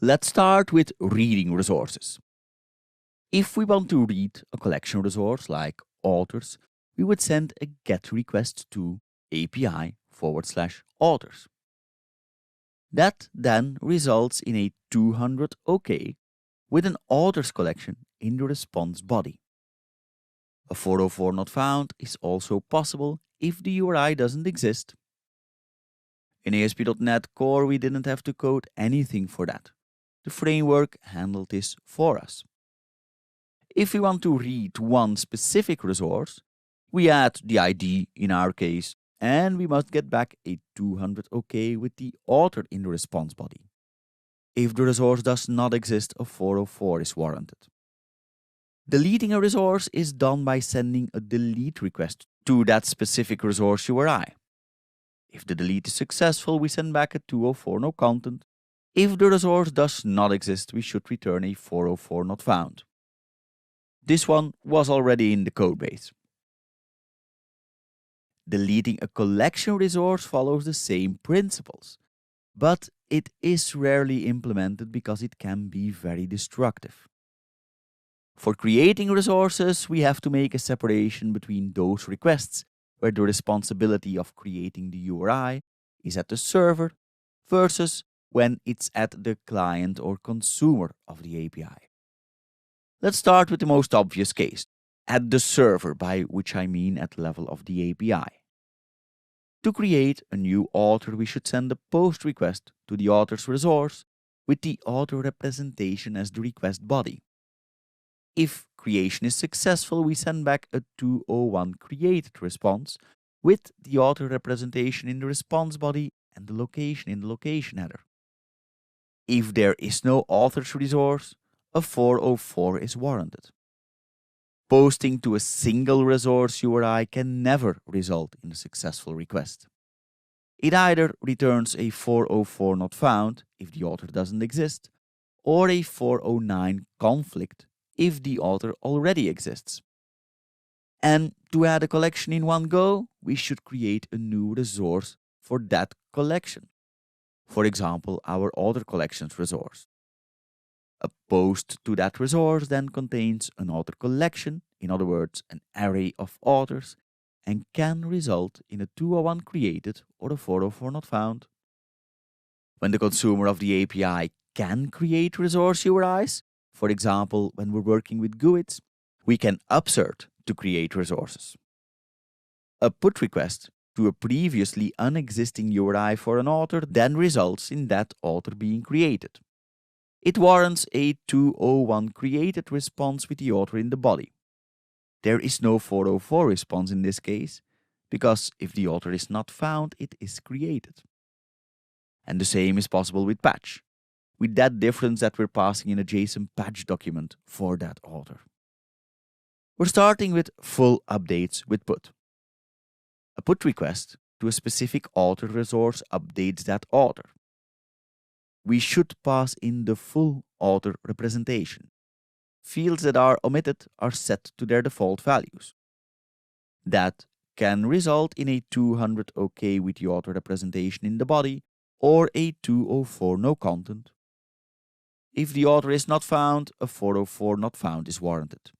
Let's start with reading resources. If we want to read a collection resource like authors, we would send a GET request to API/authors. That then results in a 200 OK with an authors collection in the response body. A 404 not found is also possible if the URI doesn't exist. In ASP.NET Core, we didn't have to code anything for that. The framework handled this for us. If we want to read one specific resource, we add the ID in our case, and we must get back a 200 OK with the author in the response body. If the resource does not exist, a 404 is warranted. Deleting a resource is done by sending a delete request to that specific resource URI. If the delete is successful, we send back a 204 no content. If the resource does not exist, we should return a 404 not found. This one was already in the codebase. Deleting a collection resource follows the same principles, but it is rarely implemented because it can be very destructive. For creating resources, we have to make a separation between those requests where the responsibility of creating the URI is at the server versus when it's at the client or consumer of the API. Let's start with the most obvious case, at the server, by which I mean at the level of the API. To create a new author, we should send a POST request to the author's resource with the author representation as the request body. If creation is successful, we send back a 201 created response with the author representation in the response body and the location in the location header. If there is no author's resource, a 404 is warranted. Posting to a single resource URI can never result in a successful request. It either returns a 404 not found if the author doesn't exist, or a 409 conflict if the author already exists. And to add a collection in one go, we should create a new resource for that collection. For example, our author collections resource. A post to that resource then contains an author collection, in other words, an array of authors, and can result in a 201 created or a 404 not found. When the consumer of the API can create resource URIs, for example, when we're working with GUIDs, we can upsert to create resources. A put request to a previously unexisting URI for an author then results in that author being created. It warrants a 201 created response with the author in the body. There is no 404 response in this case, because if the author is not found, it is created. And the same is possible with patch, with that difference that we're passing in a JSON patch document for that author. We're starting with full updates with put. A put request to a specific author resource updates that author. We should pass in the full author representation. Fields that are omitted are set to their default values. That can result in a 200 OK with the author representation in the body or a 204 no content. If the author is not found, a 404 not found is warranted.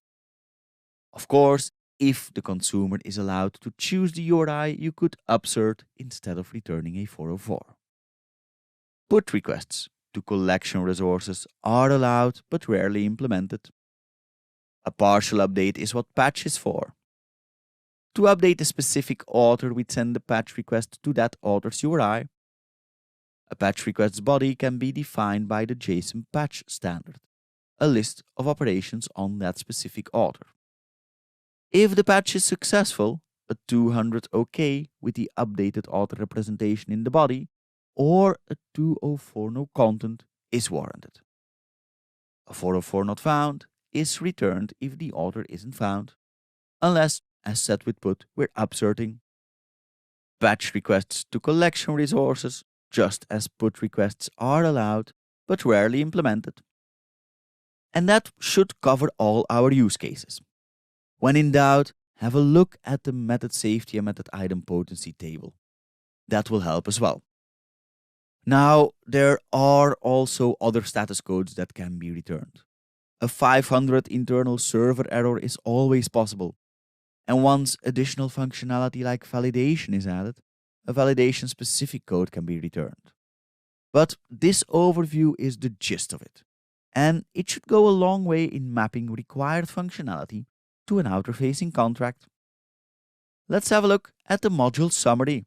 Of course, if the consumer is allowed to choose the URI, you could upsert instead of returning a 404. Put requests to collection resources are allowed but rarely implemented. A partial update is what patch is for. To update a specific author, we send the patch request to that author's URI. A patch request's body can be defined by the JSON patch standard, a list of operations on that specific author. If the patch is successful, a 200 OK with the updated author representation in the body or a 204 no content is warranted. A 404 not found is returned if the author isn't found, unless, as said with put, we're upserting. Patch requests to collection resources, just as put requests, are allowed but rarely implemented. And that should cover all our use cases. When in doubt, have a look at the method safety and method idempotency table. That will help as well. Now, there are also other status codes that can be returned. A 500 internal server error is always possible, and once additional functionality like validation is added, a validation specific code can be returned. But this overview is the gist of it, and it should go a long way in mapping required functionality to an outer-facing contract. Let's have a look at the module summary.